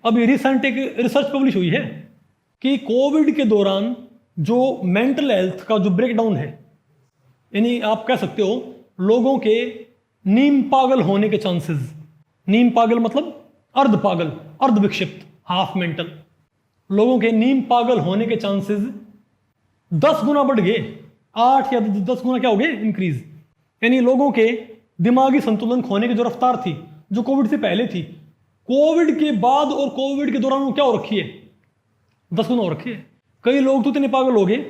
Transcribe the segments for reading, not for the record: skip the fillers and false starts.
अभी रिसेंट एक research publish हुई है कि कोविड के दौरान जो मेंटल हेल्थ का जो ब्रेकडाउन है, यानी आप कह सकते हो लोगों के नीम पागल होने के चांसेस, नीम पागल मतलब अर्ध पागल, अर्ध विक्षिप्त, हाफ मेंटल, लोगों के नीम पागल होने के चांसेस 10 गुना बढ़ गए, 8 या 10 गुना क्या हो गए, इंक्रीज। यानी लोगों के दिमागी संतुलन खोने की जो रफ्तार थी, जो कोविड से पहले थी, कोविड के बाद और कोविड के दौरान वो क्या हो रखी है, 10 गुना हो रखी है। कई लोग तो इतने पागल हो गए,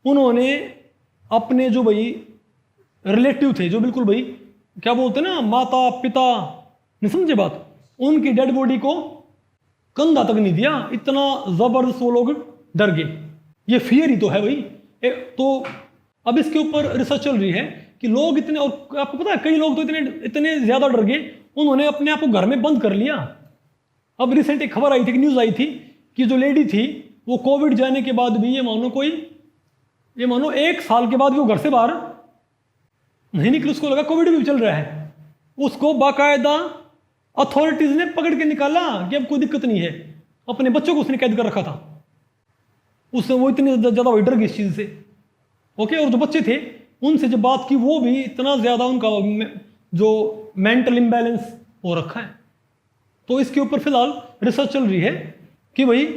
उन्होंने अपने जो भाई रिलेटिव थे, जो बिल्कुल भाई क्या बोलते हैं ना, माता पिता, नहीं समझे बात, उनकी डेड बॉडी को कंधा तक नहीं दिया, इतना जबरदस्त वो लोग डर गए। ये फियर ही तो है भाई। तो अब इसके ऊपर रिसर्च चल रही है कि लोग इतने, और आपको पता है कई लोग तो इतने ज्यादा डर गए, उन्होंने अपने आप को घर में बंद कर लिया। अब रिसेंट एक खबर आई थी, न्यूज आई थी कि जो लेडी थी वो कोविड जाने के बाद भी, ये मानो 1 साल के बाद भी वो घर से बाहर नहीं निकली। उसको लगा कोविड भी चल रहा है, उसको बाकायदा अथॉरिटीज ने पकड़ के निकाला कि अब कोई दिक्कत नहीं है। अपने बच्चों को उसने कैद कर रखा था, उससे वो इतने ज्यादा वही डर गई इस चीज से। ओके, और जो बच्चे थे उनसे जब बात की, वो भी इतना ज्यादा उनका जो मेंटल इम्बैलेंस हो रखा है। तो इसके ऊपर फिलहाल रिसर्च चल रही है कि भाई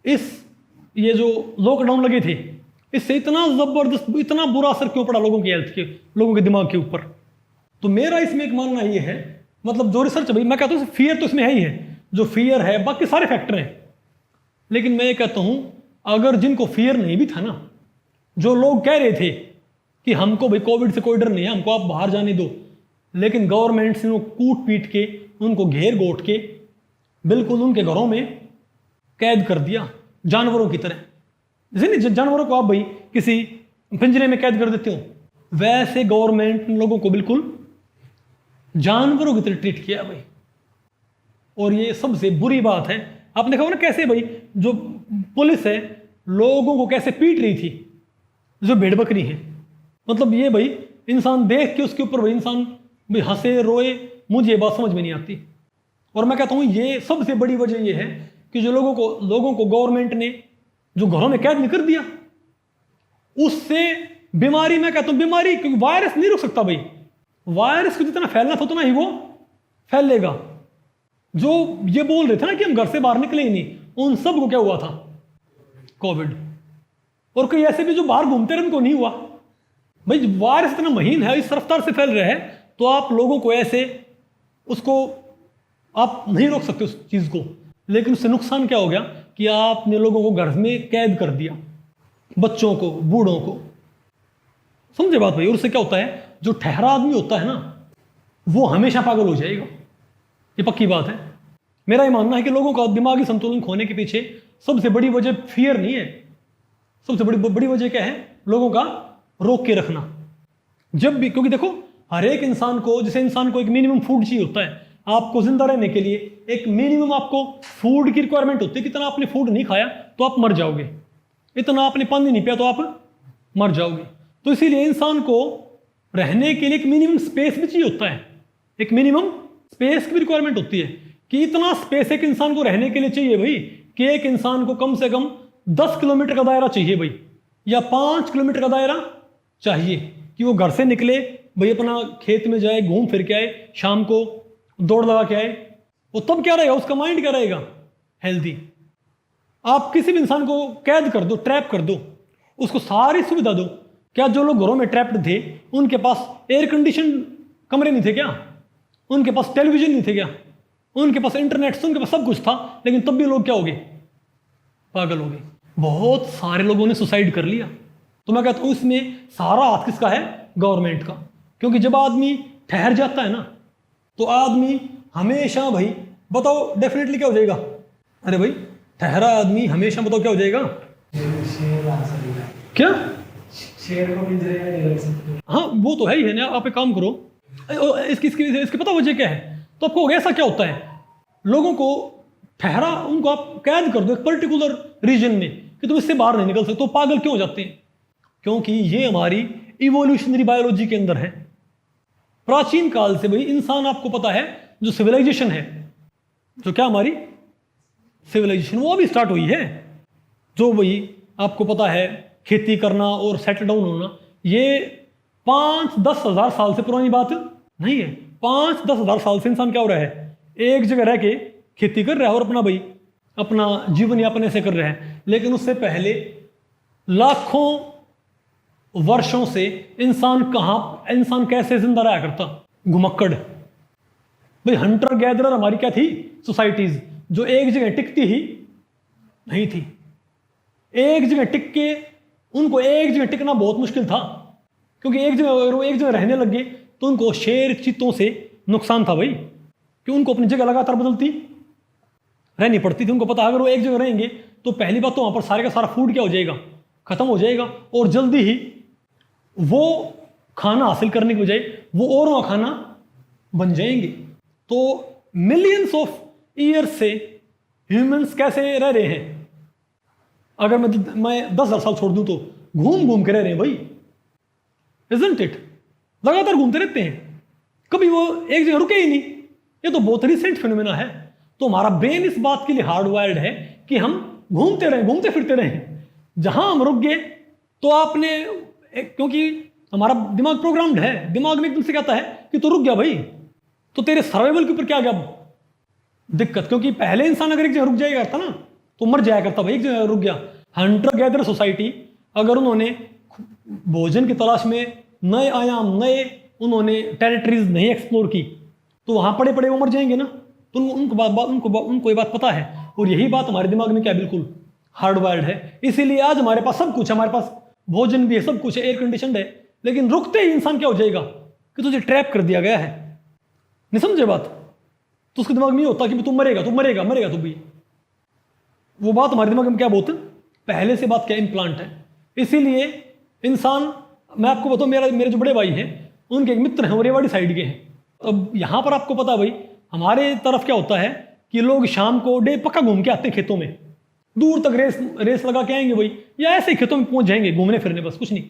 ये जो लॉकडाउन लगे थे, इससे इतना जबरदस्त, इतना बुरा असर क्यों पड़ा लोगों की हेल्थ के, लोगों के दिमाग के ऊपर। तो मेरा इसमें एक मानना ये है, मतलब जो रिसर्च भाई, मैं कहता हूँ फियर तो इसमें है ही है, जो फियर है, बाकी सारे फैक्टर हैं, लेकिन मैं ये कहता हूं अगर जिनको फियर नहीं भी था ना, जो लोग कह रहे थे कि हमको भाई कोविड से कोई डर नहीं है, हमको आप बाहर जाने दो, लेकिन गवर्नमेंट ने वो कूट पीट के, उनको घेर गोट के बिल्कुल उनके घरों में कैद कर दिया, जानवरों की तरह। जैसे नहीं जानवरों को आप भाई किसी पिंजरे में कैद कर देते हो, वैसे गवर्नमेंट लोगों को बिल्कुल जानवरों की तरह ट्रीट किया भाई। और ये सबसे बुरी बात है, आपने देखा ना कैसे भाई जो पुलिस है लोगों को कैसे पीट रही थी, जो भेड़ बकरी है। मतलब ये भाई इंसान देख के उसके ऊपर भाई इंसान भाई हंसे रोए, मुझे ये बात समझ में नहीं आती। और मैं कहता हूं ये सबसे बड़ी वजह ये है कि जो लोगों को गवर्नमेंट ने जो घरों में कैद नहीं कर दिया, उससे बीमारी, मैं कहता हूं बीमारी, क्योंकि वायरस नहीं रुक सकता भाई, वायरस को जितना फैलना था उतना ही वो फैलेगा। जो ये बोल रहे थे ना कि हम घर से बाहर निकले ही नहीं, उन सब को क्या हुआ था, कोविड। और कई ऐसे भी जो बाहर घूमते रहे उनको नहीं हुआ। भाई वायरस इतना महीन है, इस रफ्तार से फैल रहा है, तो आप लोगों को ऐसे उसको आप नहीं रोक सकते उस चीज को। लेकिन उससे नुकसान क्या हो गया कि आपने लोगों को घर में कैद कर दिया, बच्चों को, बूढ़ों को, समझे बात भाई। और उससे क्या होता है, जो ठहरा आदमी होता है ना, वो हमेशा पागल हो जाएगा, ये पक्की बात है। मेरा ये मानना है कि लोगों का दिमागी संतुलन खोने के पीछे सबसे बड़ी वजह फियर नहीं है, सबसे बड़ी वजह क्या है, लोगों का रोक के रखना। जब भी, क्योंकि देखो हर एक इंसान को, जैसे इंसान को एक मिनिमम फूड चाहिए होता है, आपको जिंदा रहने के लिए एक मिनिमम आपको फूड की रिक्वायरमेंट होती है। कितना आपने फूड नहीं खाया तो आप मर जाओगे, इतना आपने पानी नहीं पिया तो आप मर जाओगे। तो इसीलिए इंसान को रहने के लिए एक मिनिमम स्पेस भी चाहिए होता है, एक मिनिमम स्पेस की भी रिक्वायरमेंट होती है कि इतना स्पेस एक इंसान को रहने के लिए चाहिए भाई, कि एक इंसान को कम से कम 10 किलोमीटर का दायरा चाहिए भाई, या 5 किलोमीटर का दायरा चाहिए कि वो घर से निकले भाई, अपना खेत में जाए, घूम फिर के आए, शाम को दौड़ लगा के आए। वो तब क्या रहेगा, उसका माइंड क्या रहेगा, हेल्दी। आप किसी भी इंसान को कैद कर दो, ट्रैप कर दो, उसको सारी सुविधा दो। क्या जो लोग घरों में ट्रैप्ड थे उनके पास एयर कंडीशन कमरे नहीं थे क्या, उनके पास टेलीविजन नहीं थे क्या, उनके पास इंटरनेट, उनके पास सब कुछ था, लेकिन तब भी लोग क्या हो गए, पागल हो गए। बहुत सारे लोगों ने सुसाइड कर लिया। तो मैं कहता हूं इसमें सारा हाथ किसका है, गवर्नमेंट का। क्योंकि जब आदमी ठहर जाता है ना, तो आदमी हमेशा भाई, बताओ डेफिनेटली क्या हो जाएगा, अरे भाई ठहरा आदमी हमेशा, बताओ क्या हो जाएगा, क्या शेर को पिंजरे में नहीं रख सकते। हाँ वो तो है ही है ना। आप एक काम करो, इसकी पता वजह क्या है, तो आपको ऐसा क्या होता है, लोगों को ठहरा, उनको आप कैद कर दो एक पर्टिकुलर रीजन में कि तुम इससे बाहर नहीं निकल सकते, तो पागल क्यों हो जाते हैं, क्योंकि ये हमारी इवोल्यूशनरी बायोलॉजी के अंदर है। प्राचीन काल से भाई इंसान, आपको पता है जो सिविलाइजेशन है, जो क्या हमारी सिविलाइजेशन वो अभी स्टार्ट हुई है। जो वही आपको पता है खेती करना और सेटल डाउन होना, ये 5-10 हज़ार साल से पुरानी बात नहीं है। 5-10 हज़ार साल से इंसान क्या हो रहा है, एक जगह रह के खेती कर रहा है और अपना जीवन यापन ऐसे कर रहा है। लेकिन उससे पहले लाखों वर्षों से इंसान कैसे जिंदा रहा करता, घुमक्कड़ भाई। हंटर गैदरर हमारी क्या थी सोसाइटीज, जो एक जगह टिकती ही नहीं थी। एक जगह टिक के उनको एक जगह टिकना बहुत मुश्किल था, क्योंकि एक जगह रहने लग गए तो उनको शेर चीतों से नुकसान था भाई, कि उनको अपनी जगह लगातार बदलती रहनी पड़ती थी। उनको पता अगर वो एक जगह रहेंगे तो पहली बात तो वहां पर सारे का सारा फूड क्या हो जाएगा, खत्म हो जाएगा, और जल्दी ही वो खाना हासिल करने की बजाय वो औरों का खाना बन जाएंगे। तो मिलियंस ऑफ ईयर्स से ह्यूमंस कैसे रह रहे हैं, अगर मैं 10,000 साल छोड़ दूं तो घूम घूम के रह रहे हैं भाई, इजंट इट। लगातार घूमते रहते हैं, कभी वो एक जगह रुके ही नहीं। ये तो बहुत रिसेंट फिनोमेना है। तो हमारा ब्रेन इस बात के लिए हार्डवायर्ड है कि हम घूमते फिरते रहें। जहां हम रुक गए तो क्योंकि हमारा दिमाग प्रोग्राम्ड है, दिमाग में एकदम से कहता है कि तू रुक गया भाई, तो तेरे सर्वाइवल के ऊपर क्या गया दिक्कत। क्योंकि पहले इंसान अगर एक जगह रुक जाएगा करता ना तो मर जाया करता भाई, एक जगह रुक गया। हंटर गैदर सोसाइटी, अगर उन्होंने भोजन की तलाश में नए आयाम, उन्होंने टेरिटरीज नहीं एक्सप्लोर की, तो वहां पड़े पड़े वो मर जाएंगे ना। तो उनको ये बात पता है, और यही बात हमारे दिमाग में क्या बिल्कुल हार्डवायर्ड है। इसीलिए आज हमारे पास सब कुछ है, हमारे पास भोजन भी है, सब कुछ है, एयर कंडीशनड है, लेकिन रुकते ही इंसान क्या हो जाएगा कि तुझे ट्रैप कर दिया गया है। नहीं समझे बात? तो उसके दिमाग में ये होता कि तू मरेगा तू भी। वो बात हमारे दिमाग में क्या बहुत पहले से बात क्या इम्प्लांट है। इसीलिए इंसान, मैं आपको बताऊं, मेरे जो बड़े भाई हैं उनके एक मित्र हैं, वो रेवाड़ी साइड के हैं। अब यहाँ पर आपको पता भाई हमारे तरफ क्या होता है कि लोग शाम को पक्का घूम के आते हैं खेतों में, दूर तक रेस लगा के आएंगे भाई, या ऐसे ही खेतों में पहुंच जाएंगे घूमने फिरने, बस कुछ नहीं।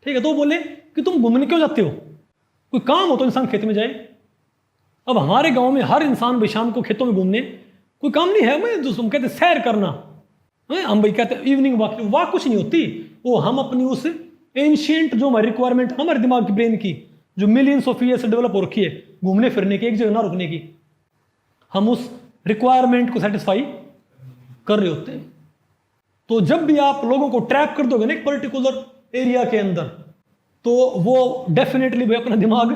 ठीक है, तो वो बोले कि तुम घूमने क्यों जाते हो, कोई काम हो तो इंसान खेत में जाए। अब हमारे गांव में हर इंसान भाई शाम को खेतों में घूमने, कोई काम नहीं है। मैं जो कहते सैर करना, हम भाई कहते इवनिंग वॉक कुछ नहीं होती। वो हम अपनी उस एंशिएंट जो हमारी रिक्वायरमेंट है हमारे दिमाग की, ब्रेन की, जो मिलियंस ऑफ ईयर से डेवलप हो रखी है घूमने फिरने की, एक जगह ना रुकने की, हम उस रिक्वायरमेंट को सेटिस्फाई कर रहे होते हैं। तो जब भी आप लोगों को ट्रैप कर दोगे ना एक पर्टिकुलर एरिया के अंदर, तो वो डेफिनेटली भाई अपना दिमाग,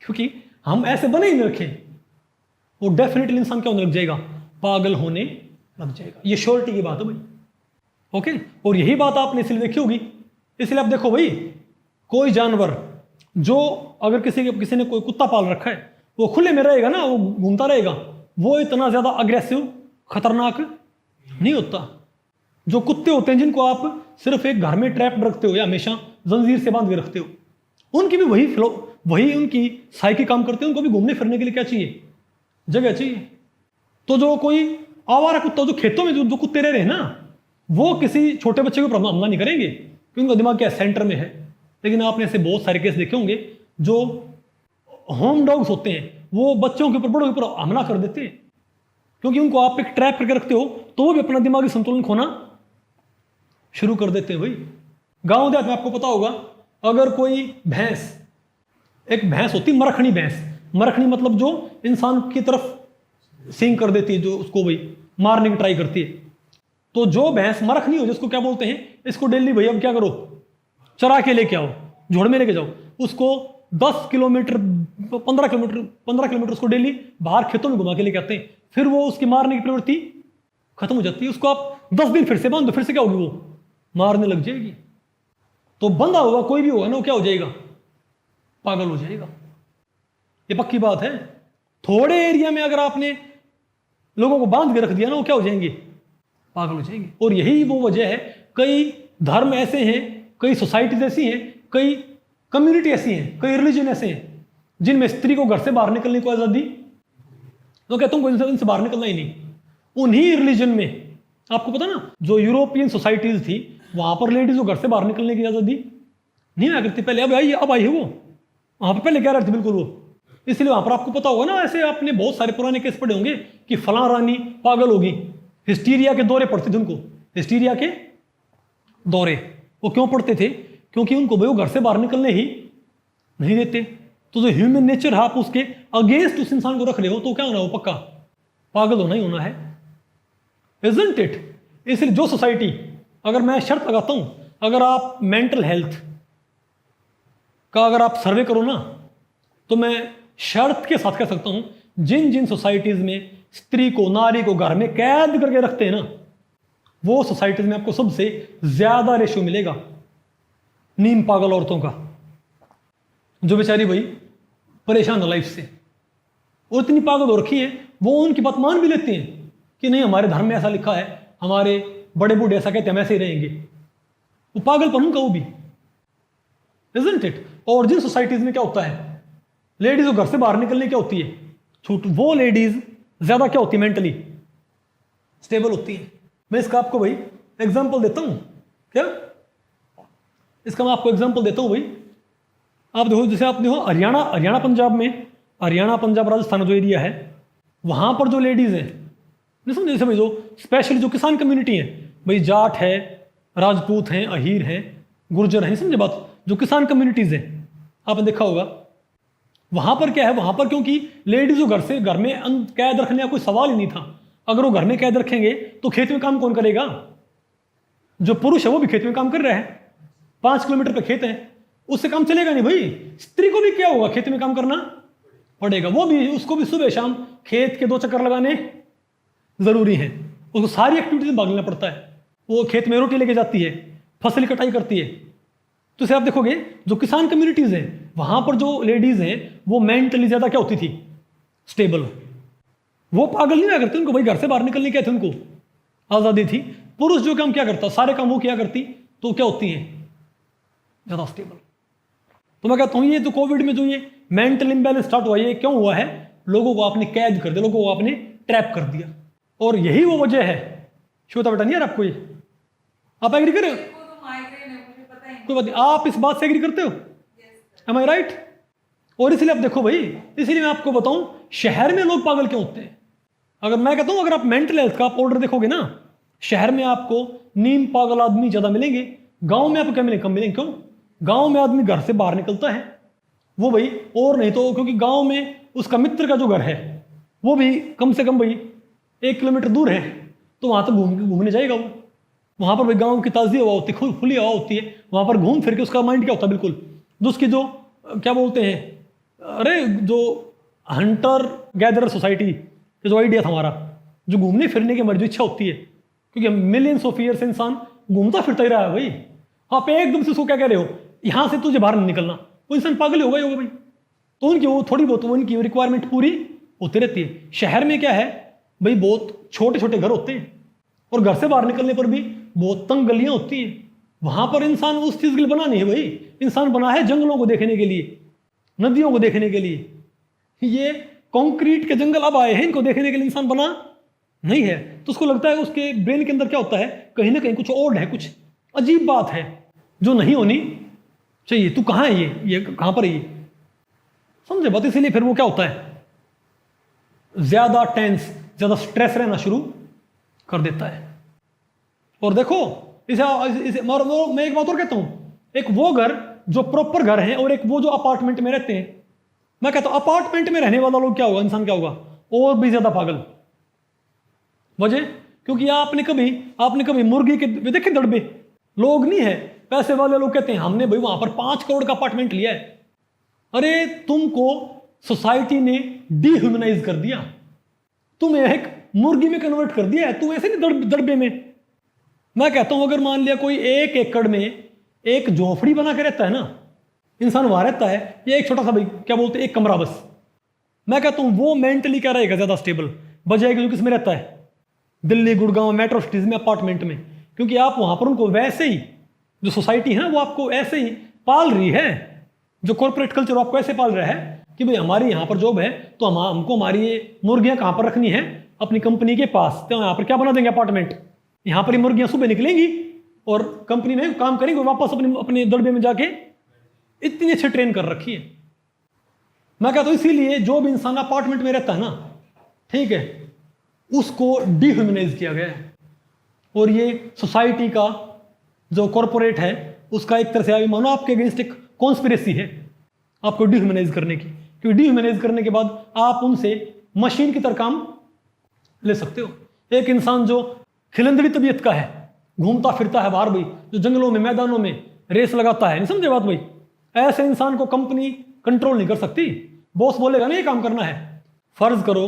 क्योंकि हम ऐसे बने ही नहीं रखे, वो डेफिनेटली इंसान क्या होने लग जाएगा, पागल होने लग जाएगा। ये श्योरिटी की बात है भाई। ओके, और यही बात आपने इसलिए देखी होगी। इसलिए आप देखो भाई, कोई जानवर जो अगर किसी ने कोई कुत्ता पाल रखा है, वो खुले में रहेगा ना, वो घूमता रहेगा, वो इतना ज्यादा अग्रेसिव खतरनाक नहीं होता। जो कुत्ते होते हैं जिनको आप सिर्फ एक घर में ट्रैप रखते हो या हमेशा जंजीर से बांध के रखते हो, उनकी भी वही उनकी साइकी काम करते हैं। उनको भी घूमने फिरने के लिए क्या चाहिए, जगह चाहिए। तो जो कोई आवारा कुत्ता, जो खेतों में जो कुत्ते रह रहे हैं ना, वो किसी छोटे बच्चे के ऊपर हमला नहीं करेंगे, क्योंकि उनका दिमाग क्या सेंटर में है। लेकिन आपने ऐसे बहुत सारे केस देखे होंगे जो होम डॉग्स होते हैं, वो बच्चों के ऊपर, बड़ों के ऊपर हमला कर देते हैं, क्योंकि उनको आप एक ट्रैप करके रखते हो, तो वो भी अपना दिमागी संतुलन खोना शुरू कर देते हैं भाई। गांव देहात में आपको पता होगा, अगर कोई एक भैंस होती, मरखनी भैंस, मरखनी मतलब जो इंसान की तरफ सिंग कर देती है, जो उसको भाई मारने की ट्राई करती है। तो जो भैंस मरखनी हो, जिसको क्या बोलते हैं, इसको डेली भाई अब क्या करो, चरा के लेके आओ, झोड़ में लेके जाओ उसको, 10 किलोमीटर 15 किलोमीटर उसको डेली बाहर खेतों में घुमा के लेके आते हैं। फिर वो उसकी मारने की प्रवृत्ति खत्म हो जाती है। उसको आप 10 दिन फिर से बांध दो, फिर से क्या होगी, वो मारने लग जाएगी। तो बंधा हुआ कोई भी होगा ना, वो क्या हो जाएगा, पागल हो जाएगा। ये पक्की बात है। थोड़े एरिया में अगर आपने लोगों को बांध के रख दिया ना, वो क्या हो जाएंगे, पागल हो जाएंगे। और यही वो वजह है, कई धर्म ऐसे हैं, कई सोसाइटीज ऐसी हैं, कई कम्युनिटी ऐसी हैं, कई रिलीजन ऐसे हैं जिनमें स्त्री को घर से बाहर निकलने को आजादी, तो कहता हूं इनसे बाहर निकलना ही नहीं। उन्हीं रिलीजन में आपको पता ना, जो यूरोपियन सोसाइटीज थी, वहां पर लेडीज को घर से बाहर निकलने की आजादी नहीं आया करती पहले। अब आई है वो, वहां पर पहले कह रहे थे बिल्कुल वो। इसलिए वहां पर आपको पता होगा ना, ऐसे आपने बहुत सारे पुराने केस पढ़े होंगे कि फलां रानी पागल होगी, हिस्टीरिया के दौरे पड़ते थे उनको, हिस्टीरिया के दौरे। वो क्यों पड़ते थे? क्योंकि उनको भाई वो घर से बाहर निकलने ही नहीं देते। तो जो ह्यूमन नेचर है, आप उसके अगेंस्ट उस इंसान को रख रहे हो तो क्या होना, वो पक्का पागल होना ही होना है, इजंट इट? इसलिए जो सोसाइटी, अगर मैं शर्त लगाता हूं, अगर आप मेंटल हेल्थ का अगर आप सर्वे करो ना, तो मैं शर्त के साथ कह सकता हूं, जिन जिन सोसाइटीज में स्त्री को, नारी को घर में कैद करके रखते हैं ना, वो सोसाइटीज में आपको सबसे ज्यादा रेशियो मिलेगा नीम पागल औरतों का, जो बेचारी भाई परेशान है लाइफ से और इतनी पागल हो रखी है, वो उनकी बात मान भी लेती हैं कि नहीं हमारे धर्म में ऐसा लिखा है, हमारे बड़े बूढ़े ऐसा कहते हैं, हम ऐसे ही रहेंगे। वो पागलपन उनका वो भी, इजंट इट? और जिन सोसाइटीज में क्या होता है, लेडीज को घर से बाहर निकलने क्या होती है छूट, वो लेडीज ज्यादा क्या होती है, मेंटली स्टेबल होती है। मैं इसका आपको भाई एग्जांपल देता हूं, क्या इसका मैं आपको एग्जांपल देता हूं भाई। आप देखो, जैसे आप देखो हरियाणा पंजाब में, हरियाणा पंजाब राजस्थान जो एरिया है, वहां पर जो लेडीज हैं, नहीं समझे, जैसे भाई जो स्पेशली जो किसान कम्युनिटी है, भाई जाट है, राजपूत हैं, अहीर हैं, गुर्जर हैं, समझे बात, जो किसान कम्युनिटीज हैं, आपने देखा होगा, वहां पर क्या है, वहां पर क्योंकि लेडीज को घर में कैद रखने का कोई सवाल ही नहीं था। अगर वो घर में कैद रखेंगे तो खेत में काम कौन करेगा? जो पुरुष है वो भी खेत में काम कर रहा है, 5 किलोमीटर पे खेत है, उससे काम चलेगा नहीं भाई। स्त्री को भी क्या होगा, खेत में काम करना पड़ेगा, वो भी, उसको भी सुबह शाम खेत के 2 चक्कर लगाने जरूरी है, उसको सारी एक्टिविटीज में भाग लेना पड़ता है। वो खेत में रोटी लेके जाती है, फसल कटाई करती है। तो इसे आप देखोगे, जो किसान कम्युनिटीज हैं, वहां पर जो लेडीज हैं वो मेंटली ज्यादा क्या होती थी, स्टेबल। वो पागल नहीं ना करते, उनको भाई घर से बाहर निकलने क्या थे, उनको आजादी थी। पुरुष जो काम क्या करता, सारे काम वो क्या करती, तो क्या होती है, ज्यादा स्टेबल। तो मैं कहता हूं ये तो कोविड में जो ये मेंटल इंबैलेंस स्टार्ट हुआ, ये क्यों हुआ है? लोगों को आपने कैद कर दिया, लोगों को आपने ट्रैप कर दिया, और यही वो वजह है। श्वेता बेटा नहीं यार आपको ये, आप एग्री करें? कोई बात नहीं, आप इस बात से एग्री करते हो? एम आई राइट? और इसलिए आप देखो भाई, इसलिए मैं आपको बताऊं शहर में लोग पागल क्यों होते हैं। अगर मैं कहता हूं, अगर आप मेंटल हेल्थ का ऑर्डर देखोगे ना, शहर में आपको नीम पागल आदमी ज्यादा मिलेंगे, गांव में आपको क्या मिलेंगे, कम मिलेंगे। क्यों? गांव में आदमी घर से बाहर निकलता है वो भाई, और नहीं तो क्योंकि गांव में उसका मित्र का जो घर है वो भी कम से कम भाई 1 किलोमीटर दूर है, तो वहां तक घूमने जाएगा वो। वहां पर भाई गांव की ताज़ी हवा होती है, खुली हवा होती है, वहां पर घूम फिर के उसका माइंड क्या होता है, बिल्कुल जो उसकी जो क्या बोलते हैं, अरे जो हंटर गैदरर सोसाइटी का जो आइडिया था हमारा, जो घूमने फिरने की हमारी जो इच्छा होती है, क्योंकि मिलियंस ऑफ ईयर से इंसान घूमता फिरता ही रहा है भाई। आप एकदम से उसको क्या कह रहे हो, यहां से तुझे बाहर नहीं निकलना, वो इंसान पागल होगा ही होगा भाई। तो उनकी वो थोड़ी बहुत उनकी रिक्वायरमेंट पूरी होती रहती है। शहर में क्या है भाई, बहुत छोटे छोटे घर होते हैं, और घर से बाहर निकलने पर भी बहुत तंग गलियां होती हैं। वहां पर इंसान उस चीज के लिए बना नहीं है भाई, इंसान बना है जंगलों को देखने के लिए, नदियों को देखने के लिए। ये कंक्रीट के जंगल अब आए हैं, इनको देखने के लिए इंसान बना नहीं है। तो उसको लगता है उसके ब्रेन के अंदर क्या होता है, कहीं ना कहीं कुछ और है, कुछ अजीब बात है जो नहीं होनी चाहिए। तू कहाँ है, ये कहां पर है, ये समझे बात। इसीलिए फिर वो क्या होता है, ज्यादा टेंस, ज्यादा स्ट्रेस रहना शुरू कर देता है। और देखो इसे मैं एक बात और कहता हूं, एक वो घर जो प्रॉपर घर है और एक वो जो अपार्टमेंट में रहते हैं। मैं कहता हूं अपार्टमेंट में रहने वाला लोग क्या होगा, इंसान क्या होगा, और भी ज्यादा पागल। वजह क्योंकि आपने कभी मुर्गी के देखे दड़बे, लोग नहीं है पैसे वाले लोग कहते हैं हमने भाई वहां पर 5 करोड़ का अपार्टमेंट लिया है। अरे तुमको सोसाइटी ने डिह्यूमनाइज कर दिया, तुम्हें एक मुर्गी में कन्वर्ट कर दिया है, तुम ऐसे नहीं दड़बे में। मैं कहता हूं अगर मान लिया कोई 1 एकड़ में एक झोपड़ी बना के रहता है ना, इंसान वहां रहता है, ये एक छोटा सा भाई क्या बोलते हैं, एक कमरा बस। मैं कहता हूं वो मेंटली क्या रहेगा, ज्यादा स्टेबल बजाय जो किसमें रहता है, दिल्ली गुड़गांव मेट्रो सिटीज में अपार्टमेंट में। क्योंकि आप वहां पर उनको वैसे ही, जो सोसाइटी है ना वो आपको ऐसे ही पाल रही है, जो कॉर्पोरेट कल्चर आपको ऐसे पाल रहा है कि भाई हमारी यहाँ पर जॉब है तो हमको हमारी ये मुर्गियां कहाँ पर रखनी है, अपनी कंपनी के पास। तो यहाँ पर क्या बना देंगे अपार्टमेंट, यहाँ पर ही मुर्गियां सुबह निकलेंगी और कंपनी में काम करेंगे, वापस अपने दड़बे में जाके। इतनी अच्छी ट्रेन कर रखी है। मैं कहता हूँ इसीलिए जो भी इंसान अपार्टमेंट में रहता है ना, ठीक है, उसको डिह्यूमनाइज किया गया है। और ये सोसाइटी का जो कॉरपोरेट है उसका एक तरह से अभी मानो आपके अगेंस्ट एक कॉन्स्पिरेसी है आपको डिह्यूमनाइज करने की, क्योंकि डिह्यूमनाइज करने के बाद आप उनसे मशीन की तरह काम ले सकते हो। एक इंसान जो खिलंदड़ी तबीयत का है, घूमता फिरता है बाहर भाई, जो जंगलों में मैदानों में रेस लगाता है, नहीं समझे बात भाई, ऐसे इंसान को कंपनी कंट्रोल नहीं कर सकती। बॉस बोलेगा ना ये काम करना है। फर्ज करो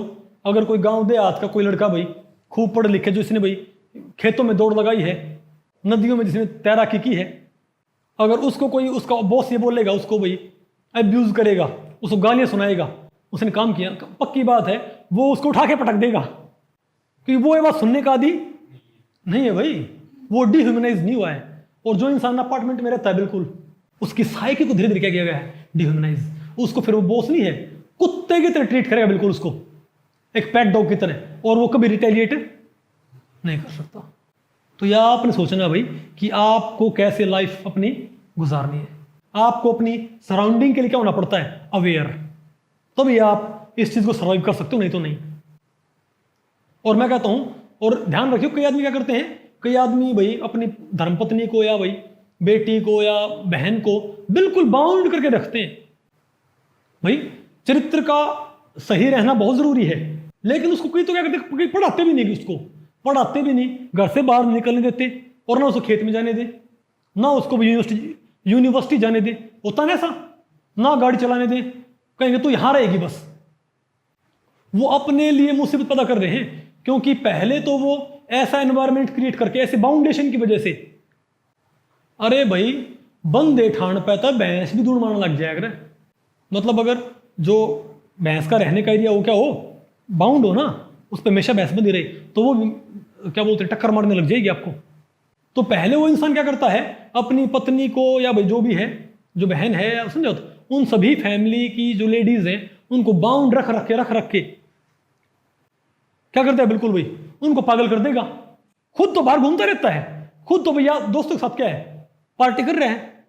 अगर कोई गांव देहात का कोई लड़का भाई खूब पढ़े लिखे, जो इसने भाई खेतों में दौड़ लगाई है, नदियों में जिसने तैराकी की है, अगर उसको कोई उसका बॉस ये बोलेगा, उसको भाई अब्यूज करेगा, उसको गालियां सुनाएगा, उसने काम किया, पक्की बात है वो उसको उठा के पटक देगा, क्योंकि वो ये बात सुनने का आदि नहीं है भाई, वो डिह्यूमनाइज नहीं हुआ है। और जो इंसान अपार्टमेंट में रहता है बिल्कुल उसकी साइकी को धीरे धीरे क्या किया गया है, डिह्यूमनाइज। उसको फिर वो बॉस नहीं है, कुत्ते की तरह ट्रीट करेगा बिल्कुल उसको, एक पेट डॉग की तरह, और वो कभी रिटेलिएट नहीं कर सकता। तो यह आपने सोचना भाई कि आपको कैसे लाइफ अपनी गुजारनी है। आपको अपनी सराउंडिंग के लिए क्या होना पड़ता है, अवेयर, तभी आप इस चीज को सर्वाइव कर सकते हो, नहीं तो नहीं। और मैं कहता हूं, और ध्यान रखियो, कई आदमी क्या करते हैं, कई आदमी भाई अपनी धर्मपत्नी को या भाई बेटी को या बहन को बिल्कुल बाउंड करके रखते हैं। भाई चरित्र का सही रहना बहुत जरूरी है, लेकिन उसको कोई तो क्या करते, कोई पढ़ाते भी नहीं, उसको पढ़ाते भी नहीं, घर से बाहर निकलने देते, और ना उसको खेत में जाने दे, ना उसको यूनिवर्सिटी जाने दे, होता ना ऐसा, ना गाड़ी चलाने दे, कहेंगे तो यहां रहेगी बस। वो अपने लिए मुसीबत पैदा कर रहे हैं, क्योंकि पहले तो वो ऐसा एनवायरनमेंट क्रिएट करके, ऐसे बाउंडेशन की वजह से, अरे भाई बंदे ठाण पैता भैंस भी दूर मारने लग जाएगा। मतलब अगर जो भैंस का रहने का एरिया वो क्या हो, बाउंड हो ना, उस पर हमेशा भैंस बंधी रही, तो वो क्या बोलते हैं, टक्कर मारने लग जाएगी आपको। तो पहले वो इंसान क्या करता है, अपनी पत्नी को या भाई जो भी है, जो बहन है, समझो, उन सभी फैमिली की जो लेडीज हैं उनको बाउंड रख रख के क्या करता है, बिल्कुल भाई उनको पागल कर देगा। खुद तो बाहर घूमता रहता है, खुद तो भैया दोस्तों के साथ क्या है, पार्टी कर रहे हैं,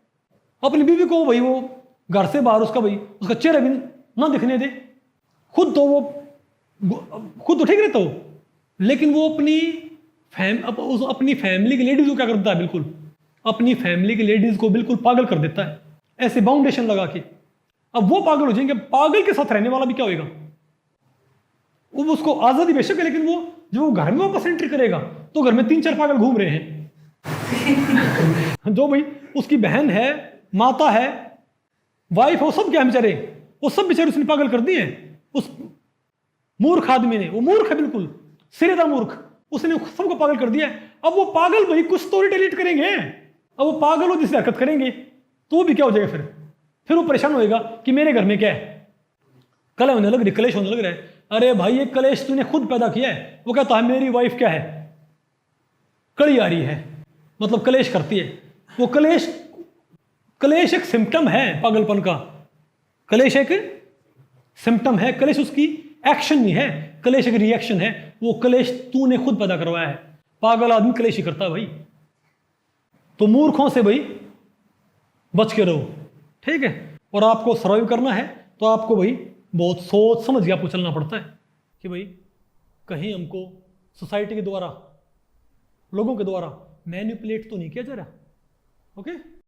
अपनी बीवी को भाई वो घर से बाहर उसका भाई उसका चेहरा भी ना दिखने दे, खुद तो ठीक रहता हो, लेकिन वो अपनी फैमिली की लेडीज को क्या करता है, बिल्कुल अपनी फैमिली की लेडीज को बिल्कुल पागल कर देता है, ऐसे बाउंडेशन लगा के। अब वो पागल हो जाएंगे, पागल के साथ रहने वाला भी क्या होगा, वो उसको आजादी बेशक है, लेकिन वो जब वो घर में वापस एंट्री करेगा तो घर में 3-4 पागल घूम रहे हैं। जो भाई उसकी बहन है, माता है, वाइफ है, वो सब क्या है बेचारे, वो सब बेचारे उसने पागल कर दिए उस मूर्ख आदमी ने। वो मूर्ख है बिल्कुल, सिरेदार मूर्ख, उसने सबको पागल कर दिया। अब वो पागल भाई कुछ तो रिटेलिएट करेंगे, अब वो पागल हो जिससे हरकत करेंगे, तो वो भी क्या हो जाएगा, फिर वो परेशान होएगा कि मेरे घर में क्या है, कलह होने लग रही, कलेश होने लग रहा है। अरे भाई ये कलेश तूने खुद पैदा किया है। वो कहता है मेरी वाइफ क्या है, कड़ी आ रही है, मतलब कलेश करती है। वो कलेश एक सिम्टम है पागलपन का, कलेश एक सिम्टम है, कलेश उसकी एक्शन नहीं है, कलेश एक रिएक्शन है। वो कलेश तूने खुद पैदा करवाया है। पागल आदमी कलेश ही करता है भाई। तो मूर्खों से भाई बच के रहो, ठीक है। और आपको सर्वाइव करना है तो आपको भाई बहुत सोच समझ के आपको चलना पड़ता है कि भाई कहीं हमको सोसाइटी के द्वारा, लोगों के द्वारा मैनिपुलेट तो नहीं किया जा रहा। ओके।